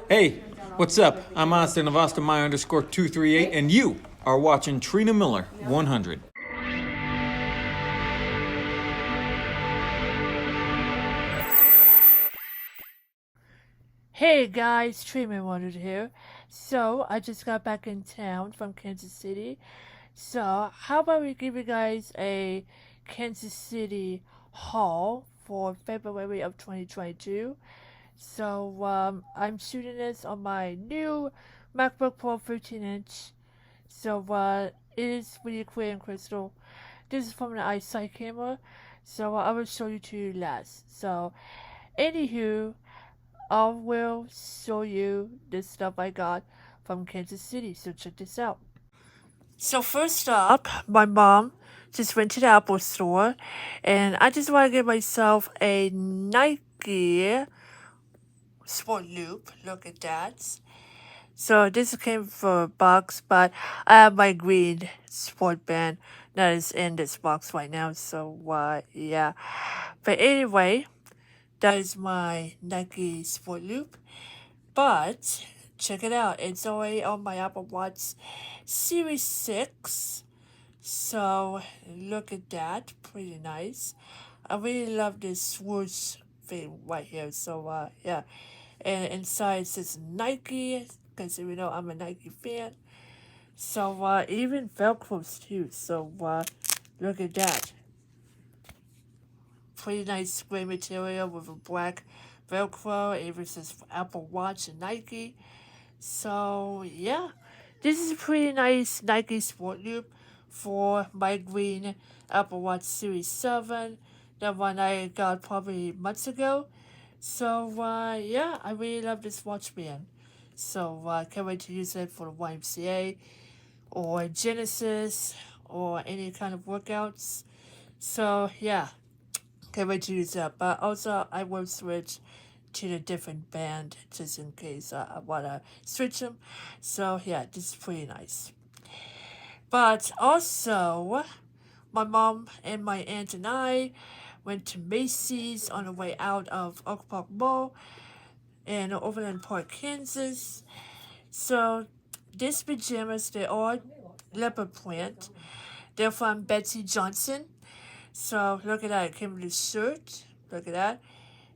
Hey, what's up? I'm Austin of Austin My underscore 238, and you are watching Trina Miller 100. Hey guys, Treatment Wanted here. So, I just got back in town from Kansas City. So, how about we give you guys a Kansas City haul for February of 2022? So, I'm shooting this on my new MacBook Pro 15-inch. So, it is really clear and crystal. This is from an iSight camera. So, I will show you to you last. So, anywho, I will show you the stuff I got from Kansas City. So check this out. So first up, my mom just went to the Apple store, and I just want to get myself a Nike Sport Loop. Look at that. So this came for a box, but I have my green sport band that is in this box right now. So yeah. But anyway, that is my Nike Sport Loop. But check it out. It's already on my Apple Watch Series 6. So look at that. Pretty nice. I really love this swoosh thing right here. So yeah. And inside it says Nike, because you know I'm a Nike fan. So even Velcros too. So look at that. Pretty nice gray material with a black Velcro. It says Apple Watch and Nike. So yeah, this is a pretty nice Nike Sport Loop for my green Apple Watch Series 7. That one I got probably months ago. So yeah, I really love this watch band. So can't wait to use it for the YMCA or Genesis or any kind of workouts. So yeah, can't wait to use that. But also I will switch to a different band just in case I wanna switch them. So yeah, this is pretty nice. But also, my mom and my aunt and I went to Macy's on the way out of Oak Park Mall in Overland Park, Kansas. So these pajamas, they are leopard print. They're from Betsy Johnson. So look at that. It came with a shirt. Look at that.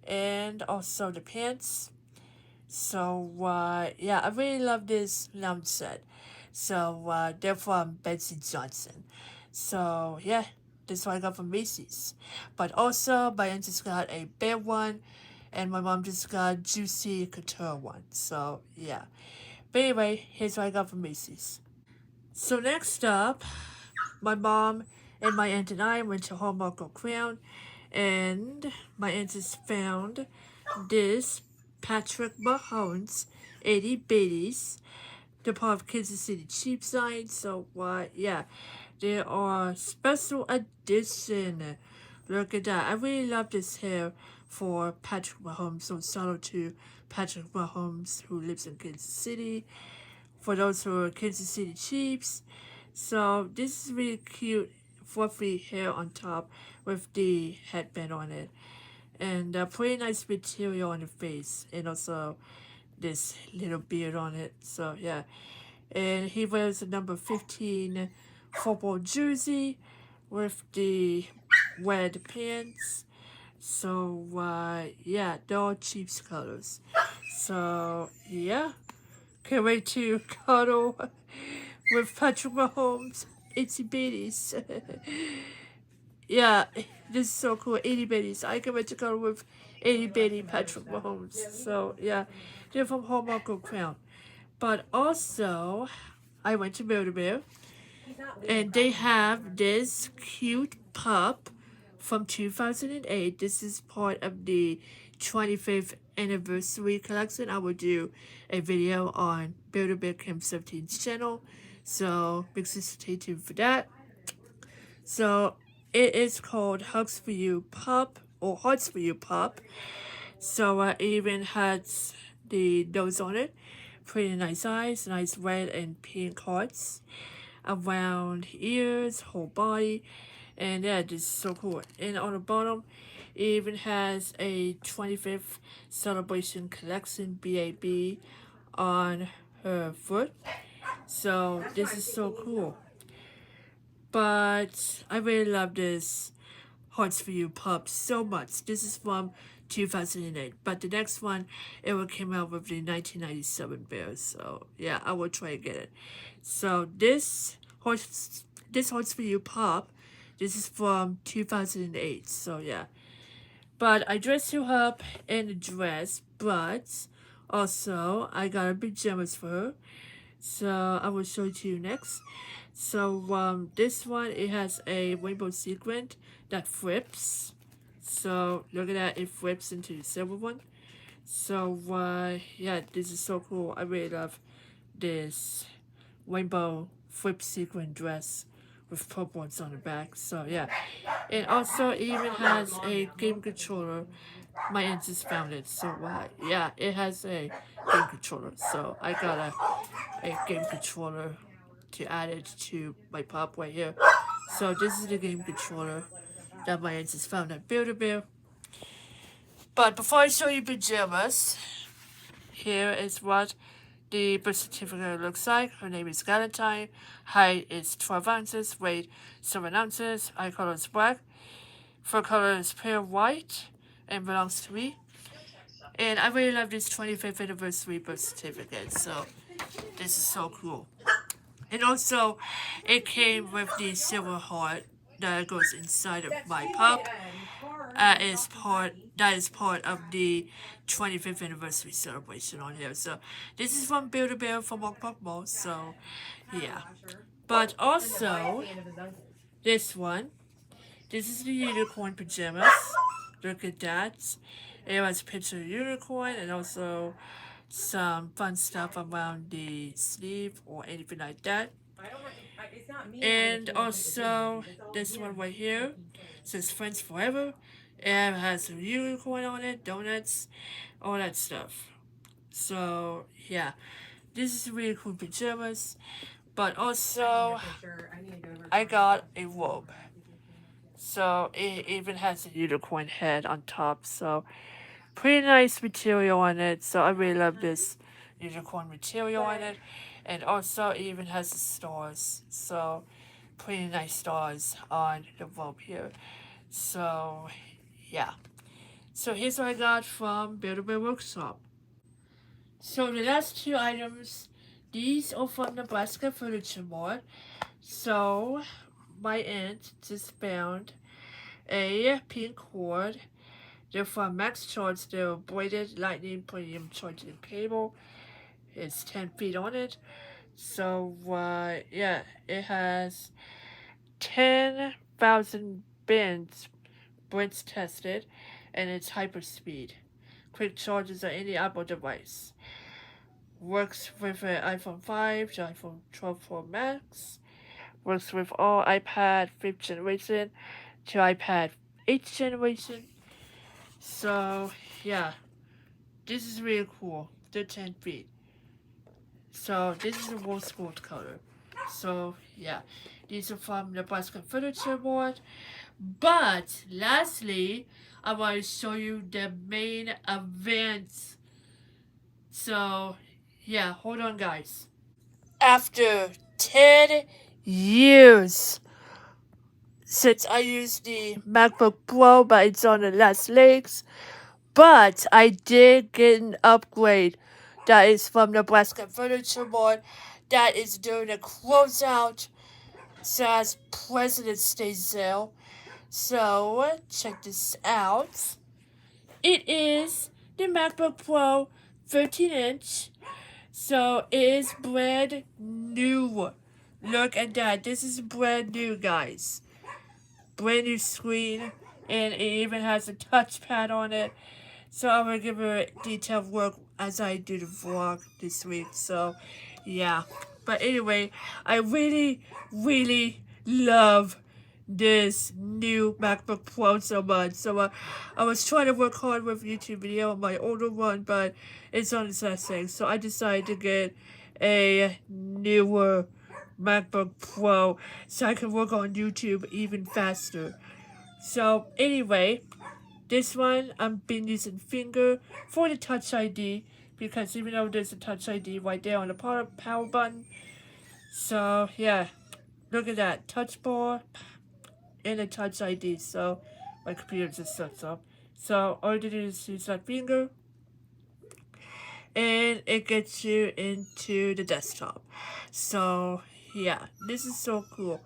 And also the pants. So yeah, I really love this lounge set. So they're from Betsy Johnson. So yeah, this one I got from Macy's. But also my aunt just got a bear one, and my mom just got juicy couture one. So yeah. But anyway, here's what I got from Macy's. So next up, my mom and my aunt and I went to Hallmark Gold Crown, and my aunt has found this Patrick Mahomes 80 Bitties. They're part of Kansas City cheap signs. So yeah, they are special edition. Look at that. I really love this hair for Patrick Mahomes. So shout out to Patrick Mahomes who lives in Kansas City. For those who are Kansas City Chiefs. So this is really cute fluffy hair on top with the headband on it. And pretty nice material on the face. And also this little beard on it. So yeah. And he wears the number 15 football jersey with the red pants. So yeah, they're all Chiefs colors. So yeah, can't wait to cuddle with Patrick Mahomes. Itsy bitties. Yeah, this is so cool. 80 bitties. I can't wait to cuddle with 80 bitty Patrick Mahomes. So yeah, they're from Hallmark Gold Crown. But also, I went to Build-A-Bear, and they have this cute pup from 2008. This is part of the 25th anniversary collection. I will do a video on Build-A-Bear Camp 17's channel, so make sure to stay tuned for that. So it is called Hugs for You Pup, or Hearts for You Pup. So it even has the nose on it. Pretty nice eyes, nice red and pink hearts around ears, whole body, and yeah, this is so cool. And on the bottom, It even has a 25th celebration collection BAB on her foot. So this is so cool. But I really love this Hearts for You pup so much. This is from 2008. But the next one, it will came out with the 1997 bear. So yeah, I will try to get it. So this Hearts for You pup, this is from 2008. So yeah. But I dressed you up in a dress, but also I got a pajamas for her. So I will show it to you next. So this one, it has a rainbow sequin that flips. So look at that, it flips into the silver one. So yeah, this is so cool. I really love this rainbow flip sequin dress with purple ones on the back. So yeah, it also even has a game controller. My aunt just found it. So yeah, it has a game controller. So I got a game controller to add it to my pop right here. So this is the game controller that my aunt just found at Build-A-Bear. But before I show you pajamas, here is what the birth certificate looks like. Her name is Valentine. Height is 12 ounces. Weight 7 ounces. Eye color is black. Fur color is pale white and belongs to me. And I really love this 25th anniversary birth certificate. So this is so cool. And also, it came with the silver heart that goes inside of my pup. That is part of the 25th anniversary celebration on here. So this is from Build-A-Bear from Macbook Pro. So yeah, but also this one. This is the unicorn pajamas. Look at that. It has a picture of a unicorn and also some fun stuff around the sleeve or anything like that. And also this one right here says Friends Forever. It has a unicorn on it, donuts, all that stuff. So yeah, this is really cool pajamas. But also I got a robe. So it even has a unicorn head on top. So pretty nice material on it. So I really love this unicorn material on it. And also it even has the stars. So pretty nice stars on the robe here. So yeah. So here's what I got from Build-A-Bear Workshop. So the last two items, these are from Nebraska Furniture Mart. So my aunt just found a pink cord. They're from Max Charge. They're braided lightning premium charging cable. It's 10 feet on it. So yeah, it has 10,000 bits tested, and it's hyperspeed. Quick charges on any Apple device. Works with an iPhone 5 to iPhone 12 Pro Max. Works with all iPad 5th generation to iPad 8th generation. So yeah, this is really cool. They're 10 feet. So this is the rose gold color. So yeah, these are from Nebraska Furniture Mart. But lastly, I want to show you the main event. So yeah, hold on guys. After 10 years since I used the MacBook Pro, but it's on the last legs. But I did get an upgrade that is from Nebraska Furniture Mart that is doing a closeout / President's Day sale. So check this out. It is the MacBook Pro 13-inch. So it is brand new. Look at that. This is brand new, guys. Brand new screen. And it even has a touchpad on it. So I'm going to give her a detailed look as I do the vlog this week. So, yeah. But anyway, I really, really love this new MacBook Pro so much. So I was trying to work hard with YouTube video on my older one, but it's on its last thing. So I decided to get a newer MacBook Pro so I can work on YouTube even faster. So anyway, This one, I've been using finger for the Touch ID because even though there's a Touch ID right there on the power button. So, yeah, look at that. Touch bar and a Touch ID. So, my computer just shuts up. So, all you do is use that finger and it gets you into the desktop. So, yeah, this is so cool.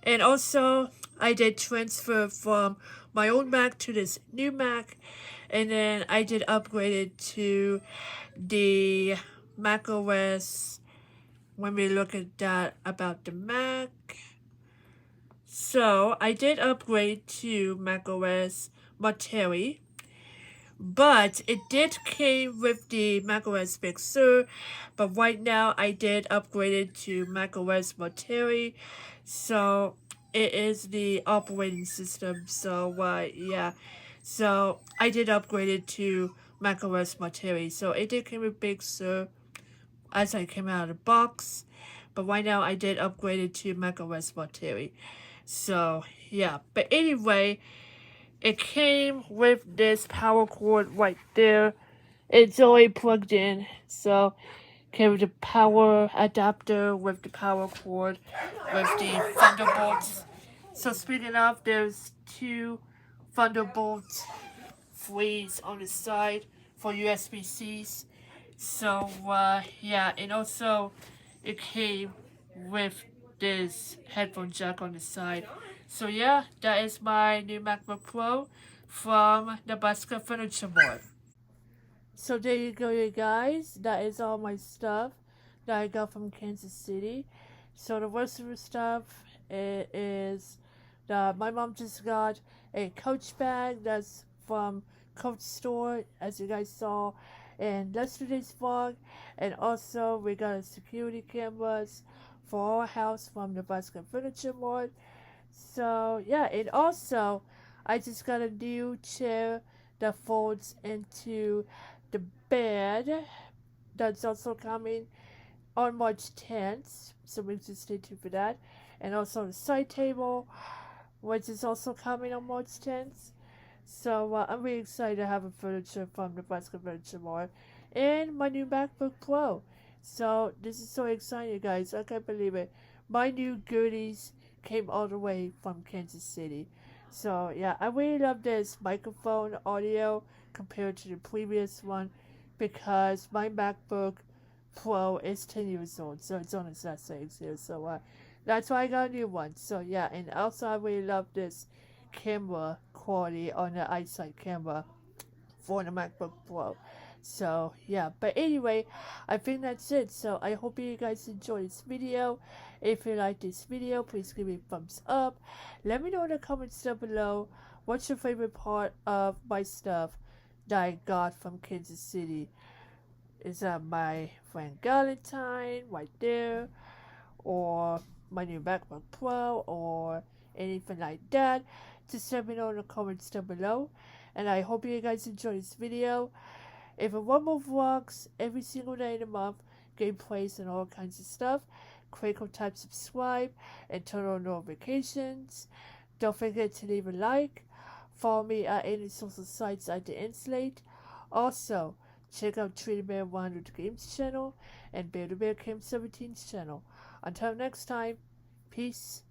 And also, I did transfer from my old Mac to this new Mac, and then I did upgrade it to the Mac OS. When we look at that about the Mac, so I did upgrade to Mac OS Monterey, but it did came with the macOS Big Sur, but right now I did upgrade it to macOS Monterey, so it is the operating system. So yeah, so I did upgrade it to macOS Monterey. So it did came with Big Sur as I came out of the box, but right now I did upgrade it to macOS Monterey. So yeah, but anyway, it came with this power cord right there. It's already plugged in, so came with the power adapter with the power cord with the Thunderbolts. So speaking of, there's two Thunderbolt 3s on the side for USB-Cs. So yeah, and also it came with this headphone jack on the side. So yeah, that is my new MacBook Pro from Nebraska Furniture Mart. So there you go, you guys. That is all my stuff that I got from Kansas City. So the rest of the stuff is that my mom just got a Coach bag that's from Coach store, as you guys saw in yesterday's vlog, and also we got a security cameras for our house from Nebraska Furniture Mart. So yeah, and also I just got a new chair that folds into the bed that's also coming on March 10th, so make sure to stay tuned for that. And also the side table, which is also coming on March 10th. So I'm really excited to have a furniture from Nebraska Furniture Mart and my new MacBook Pro. So this is so exciting, guys. I can't believe it. My new goodies came all the way from Kansas City. So yeah, I really love this microphone audio compared to the previous one because my MacBook Pro is 10 years old, so it's on its last 6 years. So that's why I got a new one. So yeah, and also I really love this camera quality on the eyesight camera for the MacBook Pro. So yeah, but anyway, I think that's it. So I hope you guys enjoyed this video. If you like this video, please give me a thumbs up. Let me know in the comments down below what's your favorite part of my stuff that I got from Kansas City. Is that my friend Valentine right there, or my new MacBook Pro, or anything like that? Just let me know in the comments down below. And I hope you guys enjoyed this video. If I want more vlogs every single day in the month, gameplays and all kinds of stuff, click on type subscribe and turn on notifications. Don't forget to leave a like. Follow me at any social sites at the Insulate. Also, check out Trina Bear 100 Games channel and Bear to Bear Cam 17's channel. Until next time, peace